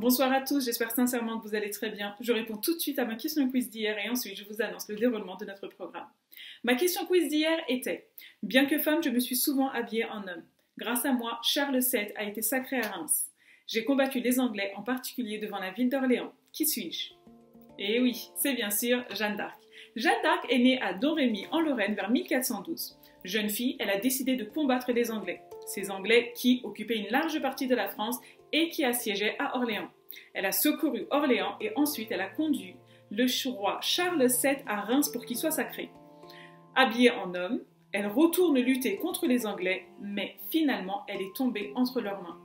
Bonsoir à tous, j'espère sincèrement que vous allez très bien. Je réponds tout de suite à ma question quiz d'hier et ensuite je vous annonce le déroulement de notre programme. Ma question quiz d'hier était « Bien que femme, je me suis souvent habillée en homme. Grâce à moi, Charles VII a été sacré à Reims. J'ai combattu les Anglais, en particulier devant la ville d'Orléans. Qui suis-je » Eh oui, c'est bien sûr Jeanne d'Arc. Jeanne d'Arc est née à Domrémy en Lorraine vers 1412. Jeune fille, elle a décidé de combattre les Anglais. Ces Anglais qui occupaient une large partie de la France et qui assiégeaient à Orléans. Elle a secouru Orléans et ensuite elle a conduit le roi Charles VII à Reims pour qu'il soit sacré. Habillée en homme, elle retourne lutter contre les Anglais, mais finalement elle est tombée entre leurs mains.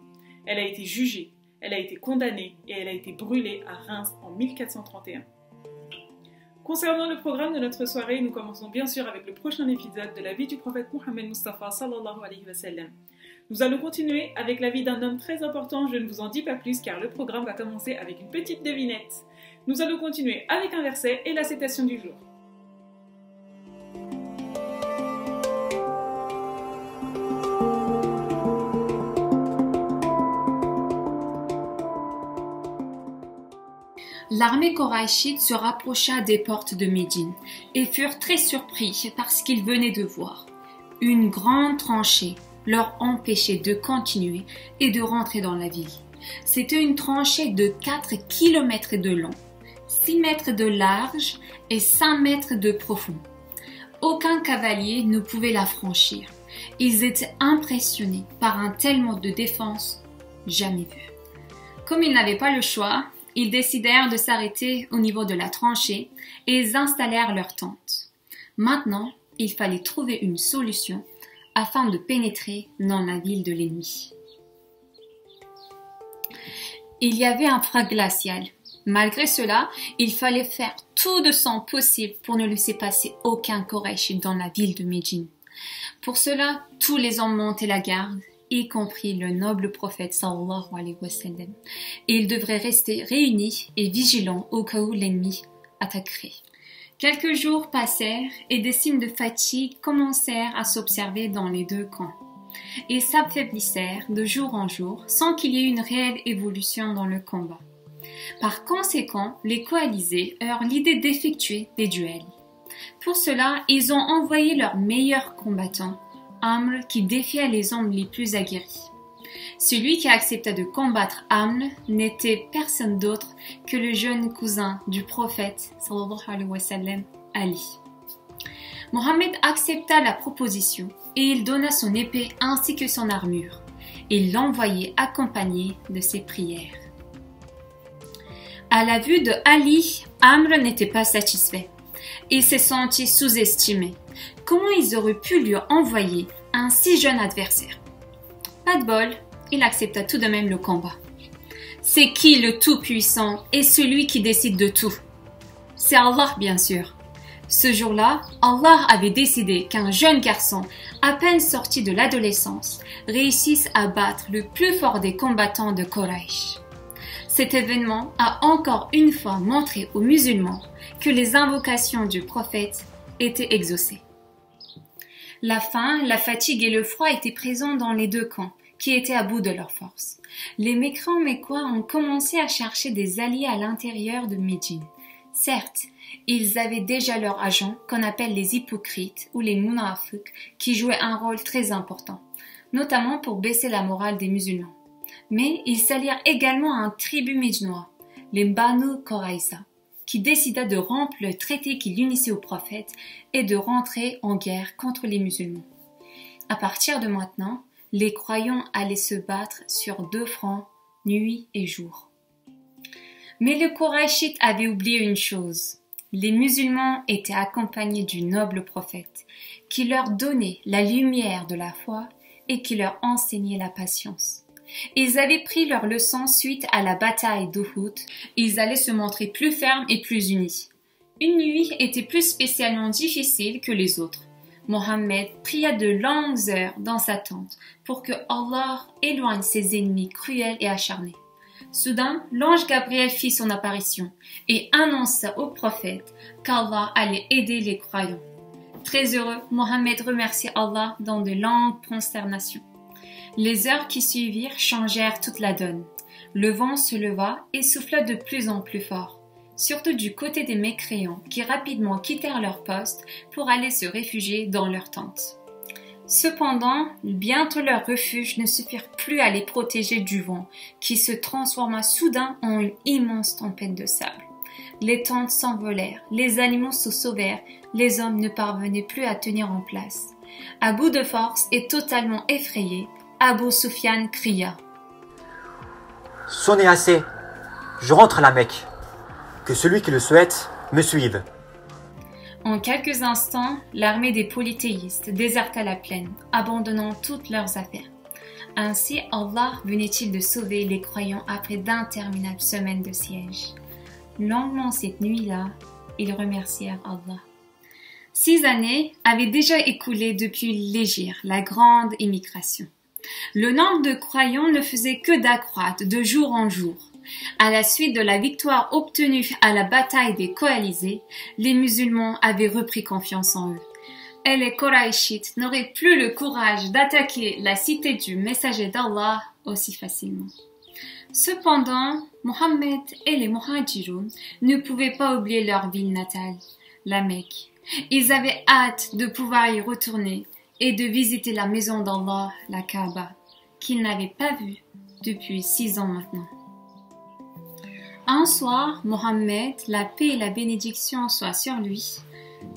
Elle a été jugée, elle a été condamnée et elle a été brûlée à Reims en 1431. Concernant le programme de notre soirée, nous commençons bien sûr avec le prochain épisode de la vie du prophète Mohammed Mustafa sallallahu alayhi wa sallam. Nous allons continuer avec la vie d'un homme très important, je ne vous en dis pas plus car le programme va commencer avec une petite devinette. Nous allons continuer avec un verset et la citation du jour. L'armée Koraïchite se rapprocha des portes de Médine et furent très surpris par ce qu'ils venaient de voir. Une grande tranchée leur empêchait de continuer et de rentrer dans la ville. C'était une tranchée de 4 km de long, 6 mètres de large et 5 mètres de profond. Aucun cavalier ne pouvait la franchir. Ils étaient impressionnés par un tel mode de défense jamais vu. Comme ils n'avaient pas le choix, ils décidèrent de s'arrêter au niveau de la tranchée et ils installèrent leur tente. Maintenant, il fallait trouver une solution afin de pénétrer dans la ville de l'ennemi. Il y avait un froid glacial. Malgré cela, il fallait faire tout de son possible pour ne laisser passer aucun Koraïchite dans la ville de Médine. Pour cela, tous les hommes montaient la garde, y compris le noble prophète sallallahu alayhi wa sallam. Et ils devraient rester réunis et vigilants au cas où l'ennemi attaquerait. Quelques jours passèrent et des signes de fatigue commencèrent à s'observer dans les deux camps. Ils s'affaiblissèrent de jour en jour sans qu'il y ait une réelle évolution dans le combat. Par conséquent, les coalisés eurent l'idée d'effectuer des duels. Pour cela, ils ont envoyé leurs meilleurs combattants, Amr qui défia les hommes les plus aguerris. Celui qui accepta de combattre Amr n'était personne d'autre que le jeune cousin du prophète sallallahu alayhi wa sallam, Ali. Mohammed accepta la proposition et il donna son épée ainsi que son armure. Il l'envoyait accompagné de ses prières. À la vue de Ali, Amr n'était pas satisfait. Il s'est senti sous-estimé. Comment ils auraient pu lui envoyer un si jeune adversaire? Pas de bol, il accepta tout de même le combat. C'est qui le Tout-Puissant et celui qui décide de tout? C'est Allah, bien sûr. Ce jour-là, Allah avait décidé qu'un jeune garçon, à peine sorti de l'adolescence, réussisse à battre le plus fort des combattants de Quraysh. Cet événement a encore une fois montré aux musulmans que les invocations du prophète étaient exaucées. La faim, la fatigue et le froid étaient présents dans les deux camps, qui étaient à bout de leur force. Les mécréants mécois ont commencé à chercher des alliés à l'intérieur de Médine. Certes, ils avaient déjà leurs agents, qu'on appelle les hypocrites ou les munafiq, qui jouaient un rôle très important, notamment pour baisser la morale des musulmans. Mais ils s'allièrent également à un tribu médinois, les Banu Qurayza, qui décida de rompre le traité qui l'unissait au prophète et de rentrer en guerre contre les musulmans. À partir de maintenant, les croyants allaient se battre sur 2 fronts, nuit et jour. Mais les Koraïchites avaient oublié une chose. Les musulmans étaient accompagnés du noble prophète, qui leur donnait la lumière de la foi et qui leur enseignait la patience. Ils avaient pris leur leçon suite à la bataille d'Uhud. Ils allaient se montrer plus fermes et plus unis. Une nuit était plus spécialement difficile que les autres. Mohammed pria de longues heures dans sa tente pour que Allah éloigne ses ennemis cruels et acharnés. Soudain, l'ange Gabriel fit son apparition et annonça au prophète qu'Allah allait aider les croyants. Très heureux, Mohammed remercia Allah dans de longues prosternations. Les heures qui suivirent changèrent toute la donne. Le vent se leva et souffla de plus en plus fort, surtout du côté des mécréants qui rapidement quittèrent leur poste pour aller se réfugier dans leur tente. Cependant, bientôt leur refuge ne suffirent plus à les protéger du vent, qui se transforma soudain en une immense tempête de sable. Les tentes s'envolèrent, les animaux se sauvèrent, les hommes ne parvenaient plus à tenir en place. À bout de force et totalement effrayé, Abu Sufyan cria « Sonnez assez, je rentre à la Mecque. Que celui qui le souhaite me suive. » En quelques instants, l'armée des polythéistes déserta la plaine, abandonnant toutes leurs affaires. Ainsi, Allah venait-il de sauver les croyants après d'interminables semaines de siège. Longuement cette nuit-là, ils remercièrent Allah. 6 années avaient déjà écoulé depuis l'Hégire, la grande émigration. Le nombre de croyants ne faisait que d'accroître de jour en jour. À la suite de la victoire obtenue à la bataille des coalisés, les musulmans avaient repris confiance en eux. Et les Qurayshites n'auraient plus le courage d'attaquer la cité du messager d'Allah aussi facilement. Cependant, Mohammed et les Muhajiroun ne pouvaient pas oublier leur ville natale, la Mecque. Ils avaient hâte de pouvoir y retourner et de visiter la maison d'Allah, la Kaaba, qu'ils n'avaient pas vue depuis 6 ans maintenant. Un soir, Mohammed, la paix et la bénédiction soient sur lui,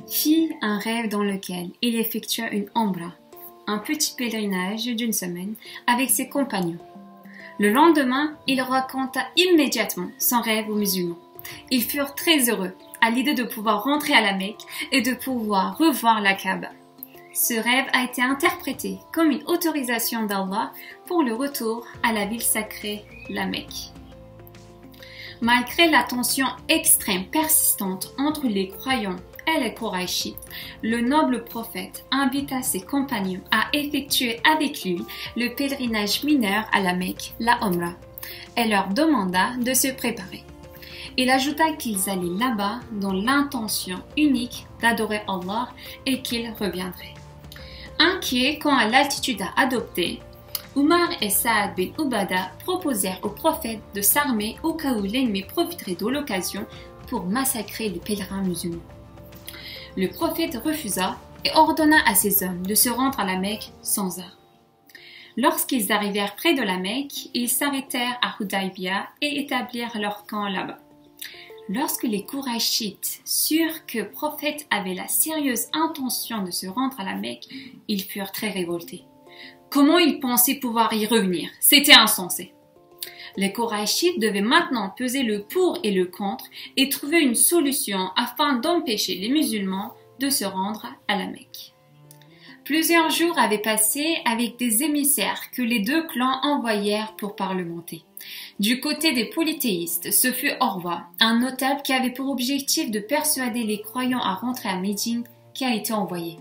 fit un rêve dans lequel il effectua une omra, un petit pèlerinage d'une semaine, avec ses compagnons. Le lendemain, il raconta immédiatement son rêve aux musulmans. Ils furent très heureux à l'idée de pouvoir rentrer à la Mecque et de pouvoir revoir la Kaaba. Ce rêve a été interprété comme une autorisation d'Allah pour le retour à la ville sacrée, la Mecque. Malgré la tension extrême persistante entre les croyants et les Qurayshites, le noble prophète invita ses compagnons à effectuer avec lui le pèlerinage mineur à la Mecque, la Omra, et leur demanda de se préparer. Il ajouta qu'ils allaient là-bas dans l'intention unique d'adorer Allah et qu'ils reviendraient. Inquiets quant à l'attitude à adopter, Umar et Saad bin Ubada proposèrent au prophète de s'armer au cas où l'ennemi profiterait de l'occasion pour massacrer les pèlerins musulmans. Le prophète refusa et ordonna à ses hommes de se rendre à la Mecque sans armes. Lorsqu'ils arrivèrent près de la Mecque, ils s'arrêtèrent à Hudaybiyah et établirent leur camp là-bas. Lorsque les Qurayshites surent que le prophète avait la sérieuse intention de se rendre à la Mecque, ils furent très révoltés. Comment ils pensaient pouvoir y revenir? C'était insensé. Les Qurayshites devaient maintenant peser le pour et le contre et trouver une solution afin d'empêcher les musulmans de se rendre à la Mecque. Plusieurs jours avaient passé avec des émissaires que les deux clans envoyèrent pour parlementer. Du côté des polythéistes, ce fut Orwa, un notable qui avait pour objectif de persuader les croyants à rentrer à Médine, qui a été envoyé.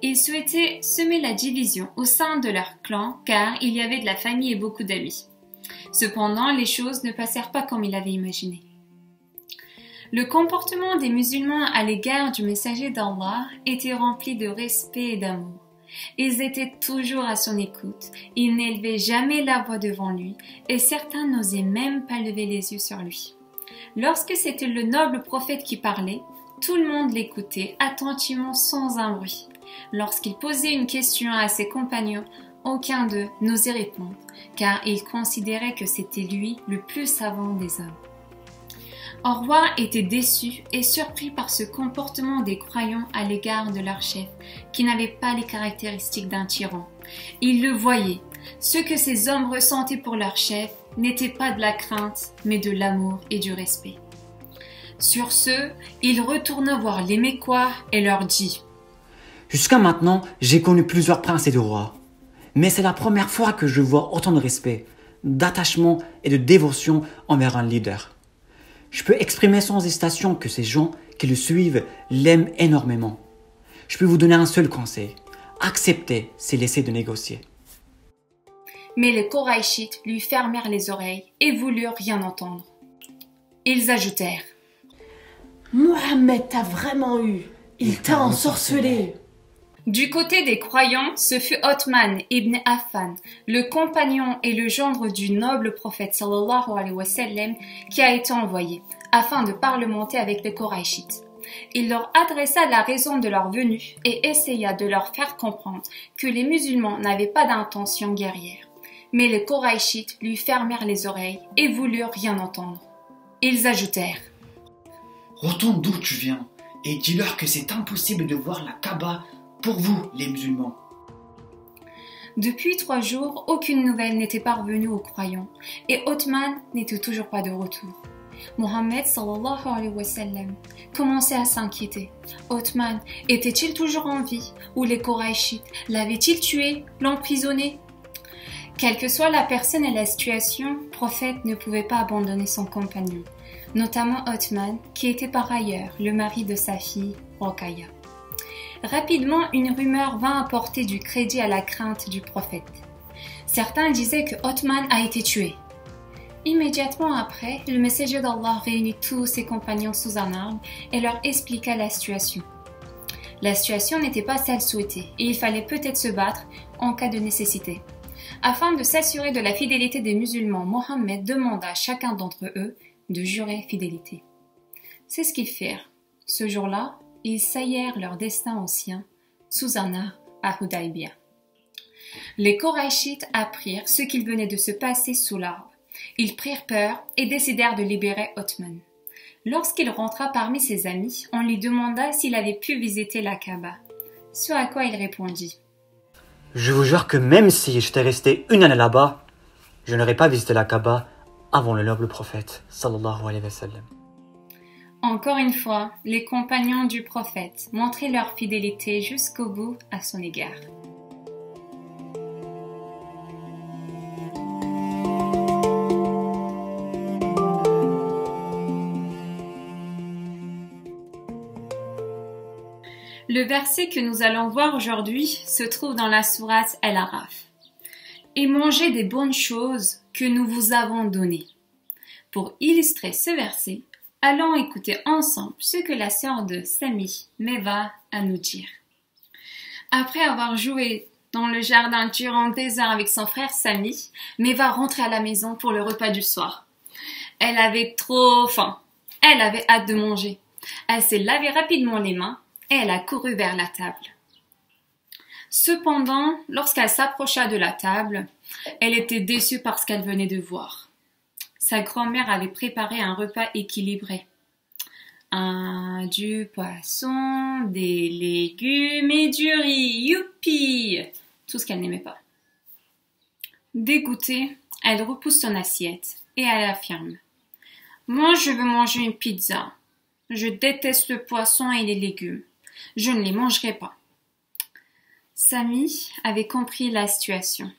Ils souhaitaient semer la division au sein de leur clan car il y avait de la famille et beaucoup d'amis. Cependant, les choses ne passèrent pas comme il avait imaginé. Le comportement des musulmans à l'égard du messager d'Allah était rempli de respect et d'amour. Ils étaient toujours à son écoute, ils n'élevaient jamais la voix devant lui et certains n'osaient même pas lever les yeux sur lui. Lorsque c'était le noble prophète qui parlait, tout le monde l'écoutait attentivement sans un bruit. Lorsqu'il posait une question à ses compagnons, aucun d'eux n'osait répondre, car il considérait que c'était lui le plus savant des hommes. Orwa était déçu et surpris par ce comportement des croyants à l'égard de leur chef, qui n'avait pas les caractéristiques d'un tyran. Il le voyait, ce que ces hommes ressentaient pour leur chef n'était pas de la crainte, mais de l'amour et du respect. Sur ce, il retourna voir les Mécois et leur dit « Jusqu'à maintenant, j'ai connu plusieurs princes et de rois. Mais c'est la première fois que je vois autant de respect, d'attachement et de dévotion envers un leader. Je peux exprimer sans hésitation que ces gens qui le suivent l'aiment énormément. Je peux vous donner un seul conseil. Acceptez, c'est laisser de négocier. » Mais les Qurayshites lui fermèrent les oreilles et voulurent rien entendre. Ils ajoutèrent « Mohammed t'a vraiment eu, il t'a ensorcelé. » Du côté des croyants, ce fut Othman ibn Affan, le compagnon et le gendre du noble prophète sallallahu alayhi wa sallam, qui a été envoyé, afin de parlementer avec les Koraïchites. Il leur adressa la raison de leur venue et essaya de leur faire comprendre que les musulmans n'avaient pas d'intention guerrière. Mais les Koraïchites lui fermèrent les oreilles et voulurent rien entendre. Ils ajoutèrent: Retourne d'où tu viens et dis-leur que c'est impossible de voir la Kaaba pour vous, les musulmans. Depuis 3 jours, aucune nouvelle n'était parvenue aux croyants et Othman n'était toujours pas de retour. Mohammed sallallahu alayhi wa sallam commençait à s'inquiéter. Othman était-il toujours en vie ou les Koraïchites l'avaient-ils tué, l'emprisonné? Quelle que soit la personne et la situation, le prophète ne pouvait pas abandonner son compagnon, notamment Othman, qui était par ailleurs le mari de sa fille, Rokhaya. Rapidement, une rumeur vint apporter du crédit à la crainte du prophète. Certains disaient que Othman a été tué. Immédiatement après, le messager d'Allah réunit tous ses compagnons sous un arbre et leur expliqua la situation. La situation n'était pas celle souhaitée et il fallait peut-être se battre en cas de nécessité. Afin de s'assurer de la fidélité des musulmans, Mohammed demanda à chacun d'entre eux de jurer fidélité. C'est ce qu'ils firent. Ce jour-là, ils saillèrent leur destin au sien sous un arbre à Hudaybiyah. Les Koraïchites apprirent ce qu'il venait de se passer sous l'arbre. Ils prirent peur et décidèrent de libérer Othman. Lorsqu'il rentra parmi ses amis, on lui demanda s'il avait pu visiter la Kaaba. Ce à quoi il répondit: Je vous jure que même si j'étais resté une année là-bas, je n'aurais pas visité la Kaaba avant le noble prophète, sallallahu alayhi wa sallam. Encore une fois, les compagnons du prophète montraient leur fidélité jusqu'au bout à son égard. Le verset que nous allons voir aujourd'hui se trouve dans la sourate Al-Araf. Et mangez des bonnes choses que nous vous avons données. Pour illustrer ce verset, allons écouter ensemble ce que la sœur de Sami, Meva, a à nous dire. Après avoir joué dans le jardin durant des heures avec son frère Sami, Meva rentrait à la maison pour le repas du soir. Elle avait trop faim. Elle avait hâte de manger. Elle s'est lavé rapidement les mains et elle a couru vers la table. Cependant, lorsqu'elle s'approcha de la table, elle était déçue par ce qu'elle venait de voir. Sa grand-mère avait préparé un repas équilibré. Du poisson, des légumes et du riz. Youpi! Tout ce qu'elle n'aimait pas. Dégoûtée, elle repousse son assiette et elle affirme: Moi, je veux manger une pizza. Je déteste le poisson et les légumes. Je ne les mangerai pas. Sami avait compris la situation.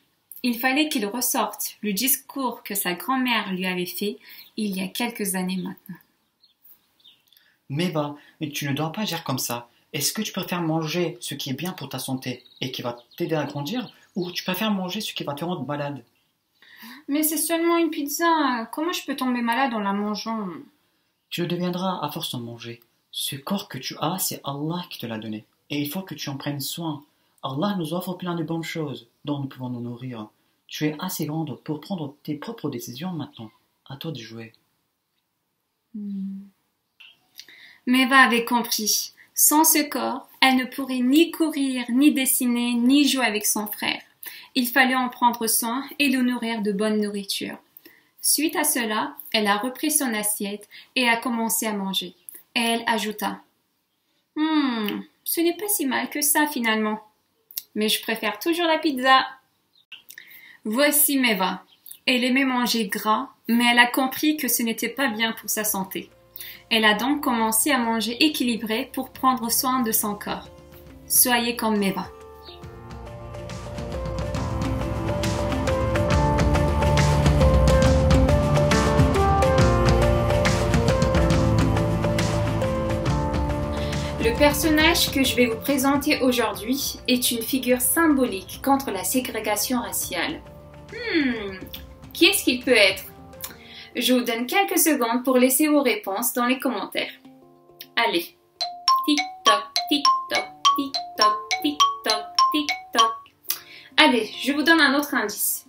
Il fallait qu'il ressorte le discours que sa grand-mère lui avait fait il y a quelques années maintenant. Meva, tu ne dois pas dire comme ça. Est-ce que tu préfères manger ce qui est bien pour ta santé et qui va t'aider à grandir, ou tu préfères manger ce qui va te rendre malade? Mais c'est seulement une pizza. Comment je peux tomber malade en la mangeant? Tu le deviendras à force d'en manger. Ce corps que tu as, c'est Allah qui te l'a donné. Et il faut que tu en prennes soin. Allah nous offre plein de bonnes choses dont nous pouvons nous nourrir. Tu es assez grande pour prendre tes propres décisions maintenant. À toi de jouer. Meva avait compris. Sans ce corps, elle ne pourrait ni courir, ni dessiner, ni jouer avec son frère. Il fallait en prendre soin et le nourrir de bonne nourriture. Suite à cela, elle a repris son assiette et a commencé à manger. Et elle ajouta: ce n'est pas si mal que ça finalement. Mais je préfère toujours la pizza. Voici Meva. Elle aimait manger gras, mais elle a compris que ce n'était pas bien pour sa santé. Elle a donc commencé à manger équilibré pour prendre soin de son corps. Soyez comme Meva. Le personnage que je vais vous présenter aujourd'hui est une figure symbolique contre la ségrégation raciale. Qui est-ce qu'il peut être? Je vous donne quelques secondes pour laisser vos réponses dans les commentaires. Allez. Tic-toc, tic-toc, tic-toc, tic-toc. Allez, je vous donne un autre indice.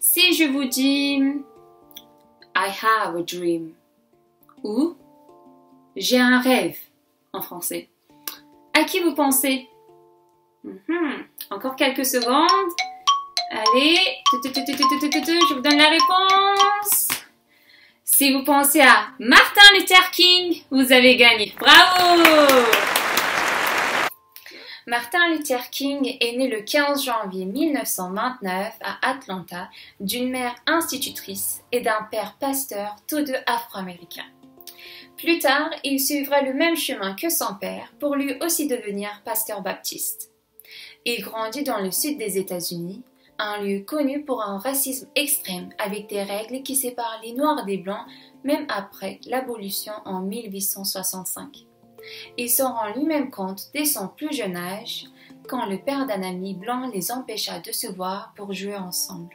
Si je vous dis I have a dream ou j'ai un rêve en français, à qui vous pensez? Encore quelques secondes. Allez, je vous donne la réponse. Si vous pensez à Martin Luther King, vous avez gagné. Bravo! Martin Luther King est né le 15 janvier 1929 à Atlanta d'une mère institutrice et d'un père pasteur, tous deux afro-américains. Plus tard, il suivra le même chemin que son père pour lui aussi devenir pasteur baptiste. Il grandit dans le sud des États-Unis, un lieu connu pour un racisme extrême avec des règles qui séparent les Noirs des Blancs même après l'abolition en 1865. Il s'en rend lui-même compte dès son plus jeune âge, quand le père d'un ami blanc les empêcha de se voir pour jouer ensemble.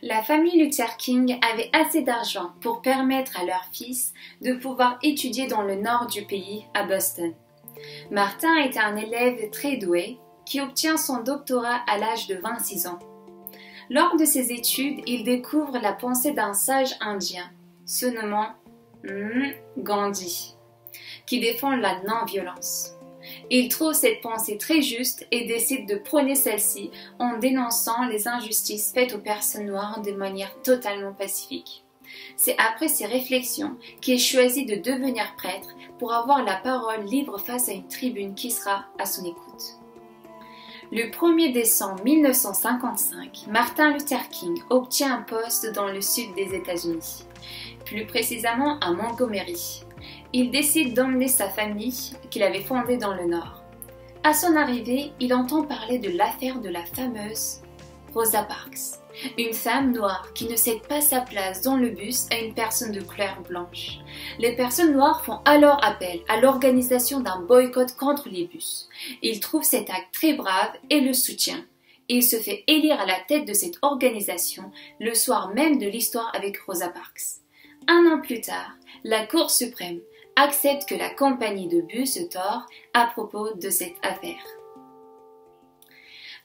La famille Luther King avait assez d'argent pour permettre à leur fils de pouvoir étudier dans le nord du pays, à Boston. Martin était un élève très doué qui obtient son doctorat à l'âge de 26 ans. Lors de ses études, il découvre la pensée d'un sage indien, se nommant Gandhi, qui défend la non-violence. Il trouve cette pensée très juste et décide de prôner celle-ci en dénonçant les injustices faites aux personnes noires de manière totalement pacifique. C'est après ces réflexions qu'il choisit de devenir prêtre pour avoir la parole libre face à une tribune qui sera à son écoute. Le 1er décembre 1955, Martin Luther King obtient un poste dans le sud des États-Unis, plus précisément à Montgomery. Il décide d'emmener sa famille qu'il avait fondée dans le Nord. À son arrivée, il entend parler de l'affaire de la fameuse Rosa Parks, une femme noire qui ne cède pas sa place dans le bus à une personne de couleur blanche. Les personnes noires font alors appel à l'organisation d'un boycott contre les bus. Il trouve cet acte très brave et le soutient. Il se fait élire à la tête de cette organisation le soir même de l'histoire avec Rosa Parks. Un an plus tard, la Cour suprême accepte que la compagnie de bus se tord à propos de cette affaire.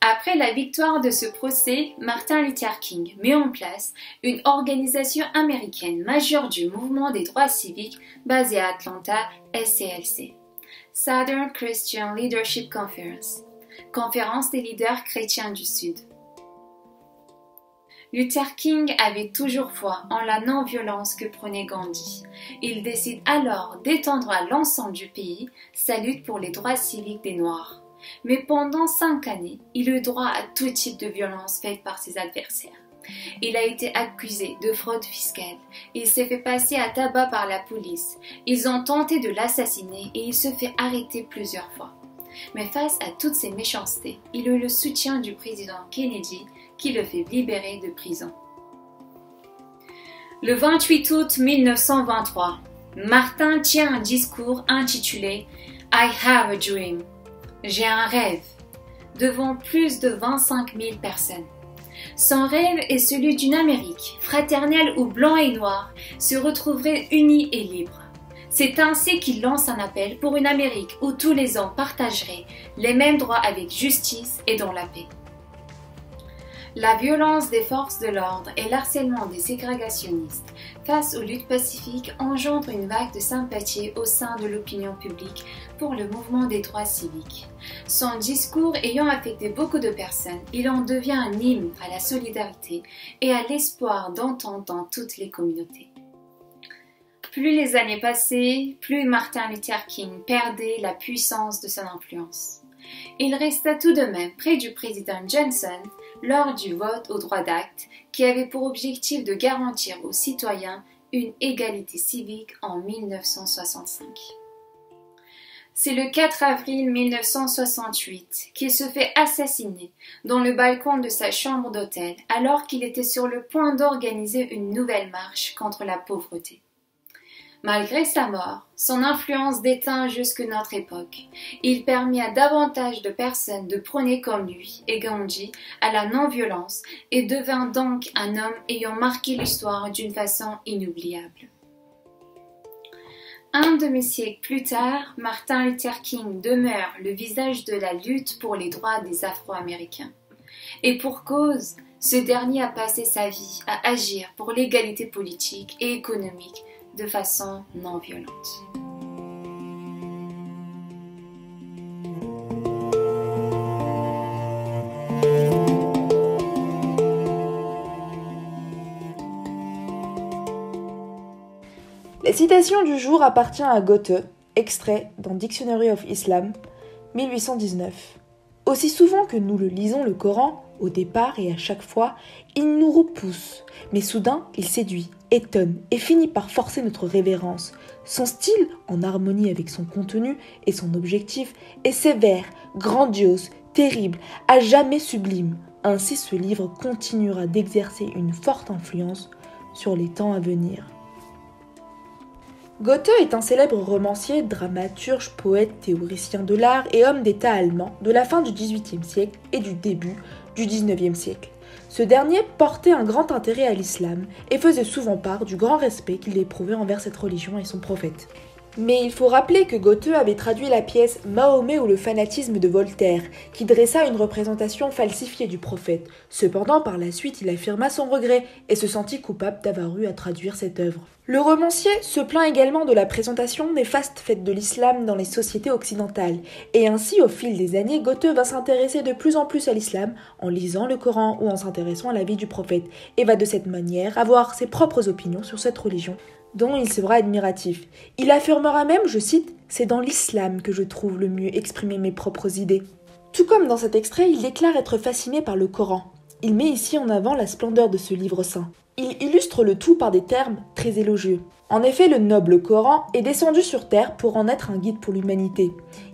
Après la victoire de ce procès, Martin Luther King met en place une organisation américaine majeure du mouvement des droits civiques basée à Atlanta, SCLC, Southern Christian Leadership Conference, conférence des leaders chrétiens du Sud. Luther King avait toujours foi en la non-violence que prônait Gandhi. Il décide alors d'étendre à l'ensemble du pays sa lutte pour les droits civiques des Noirs. Mais pendant 5 années, il eut droit à tout type de violence faite par ses adversaires. Il a été accusé de fraude fiscale, il s'est fait passer à tabac par la police, ils ont tenté de l'assassiner et il se fait arrêter plusieurs fois. Mais face à toutes ces méchancetés, il eut le soutien du président Kennedy qui le fait libérer de prison. Le 28 août 1923, Martin tient un discours intitulé « I have a dream ». J'ai un rêve, devant plus de 25 000 personnes. Son rêve est celui d'une Amérique fraternelle où blancs et noirs se retrouveraient unis et libres. C'est ainsi qu'il lance un appel pour une Amérique où tous les hommes partageraient les mêmes droits avec justice et dans la paix. La violence des forces de l'ordre et l'harcèlement des ségrégationnistes face aux luttes pacifiques engendrent une vague de sympathie au sein de l'opinion publique pour le mouvement des droits civiques. Son discours ayant affecté beaucoup de personnes, il en devient un hymne à la solidarité et à l'espoir d'entente dans toutes les communautés. Plus les années passaient, plus Martin Luther King perdait la puissance de son influence. Il resta tout de même près du président Johnson lors du vote au droit d'acte qui avait pour objectif de garantir aux citoyens une égalité civique en 1965. C'est le 4 avril 1968 qu'il se fait assassiner dans le balcon de sa chambre d'hôtel alors qu'il était sur le point d'organiser une nouvelle marche contre la pauvreté. Malgré sa mort, son influence déteint jusque notre époque. Il permit à davantage de personnes de prôner comme lui et Gandhi à la non-violence et devint donc un homme ayant marqué l'histoire d'une façon inoubliable. Un demi-siècle plus tard, Martin Luther King demeure le visage de la lutte pour les droits des Afro-Américains. Et pour cause, ce dernier a passé sa vie à agir pour l'égalité politique et économique de façon non violente. La citation du jour appartient à Goethe, extrait dans Dictionary of Islam, 1819. Aussi souvent que nous le lisons le Coran, au départ et à chaque fois, il nous repousse, mais soudain il séduit, étonne et finit par forcer notre révérence. Son style, en harmonie avec son contenu et son objectif, est sévère, grandiose, terrible, à jamais sublime. Ainsi ce livre continuera d'exercer une forte influence sur les temps à venir. Goethe est un célèbre romancier, dramaturge, poète, théoricien de l'art et homme d'État allemand de la fin du XVIIIe siècle et du début du XIXe siècle. Ce dernier portait un grand intérêt à l'islam et faisait souvent part du grand respect qu'il éprouvait envers cette religion et son prophète. Mais il faut rappeler que Goethe avait traduit la pièce Mahomet ou le fanatisme de Voltaire, qui dressa une représentation falsifiée du prophète. Cependant, par la suite, il affirma son regret et se sentit coupable d'avoir eu à traduire cette œuvre. Le romancier se plaint également de la présentation néfaste faite de l'islam dans les sociétés occidentales, et ainsi, au fil des années, Goethe va s'intéresser de plus en plus à l'islam en lisant le Coran ou en s'intéressant à la vie du prophète, et va de cette manière avoir ses propres opinions sur cette religion, dont il sera admiratif. Il affirmera même, je cite, « C'est dans l'islam que je trouve le mieux exprimer mes propres idées ». Tout comme dans cet extrait, il déclare être fasciné par le Coran. Il met ici en avant la splendeur de ce livre saint. Il illustre le tout par des termes très élogieux. En effet, le noble Coran est descendu sur terre pour en être un guide pour l'humanité.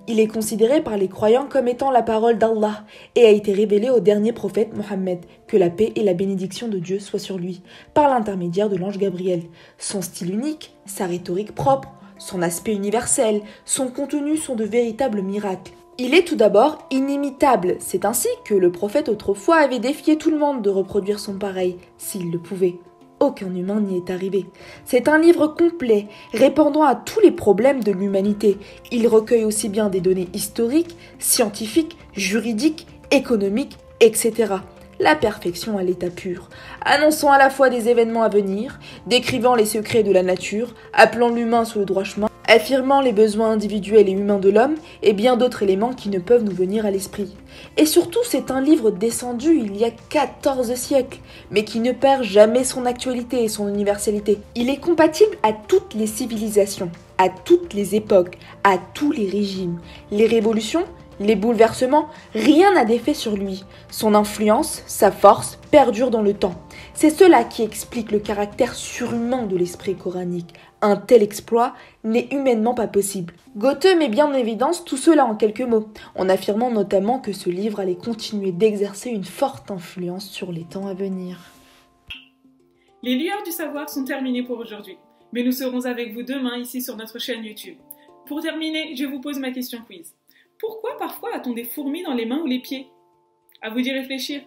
Il est considéré par les croyants comme étant la parole d'Allah et a été révélé au dernier prophète Mohammed, que la paix et la bénédiction de Dieu soient sur lui, par l'intermédiaire de l'ange Gabriel. Son style unique, sa rhétorique propre, son aspect universel, son contenu sont de véritables miracles. Il est tout d'abord inimitable, c'est ainsi que le prophète autrefois avait défié tout le monde de reproduire son pareil, s'il le pouvait. Aucun humain n'y est arrivé. C'est un livre complet, répondant à tous les problèmes de l'humanité. Il recueille aussi bien des données historiques, scientifiques, juridiques, économiques, etc. La perfection à l'état pur, annonçant à la fois des événements à venir, décrivant les secrets de la nature, appelant l'humain sur le droit chemin, affirmant les besoins individuels et humains de l'homme, et bien d'autres éléments qui ne peuvent nous venir à l'esprit. Et surtout, c'est un livre descendu il y a 14 siècles, mais qui ne perd jamais son actualité et son universalité. Il est compatible à toutes les civilisations, à toutes les époques, à tous les régimes. Les révolutions, les bouleversements, rien n'a d'effet sur lui. Son influence, sa force, perdurent dans le temps. C'est cela qui explique le caractère surhumain de l'esprit coranique. Un tel exploit n'est humainement pas possible. Goethe met bien en évidence tout cela en quelques mots, en affirmant notamment que ce livre allait continuer d'exercer une forte influence sur les temps à venir. Les lueurs du savoir sont terminées pour aujourd'hui, mais nous serons avec vous demain ici sur notre chaîne YouTube. Pour terminer, je vous pose ma question quiz. Pourquoi parfois a-t-on des fourmis dans les mains ou les pieds? À vous d'y réfléchir.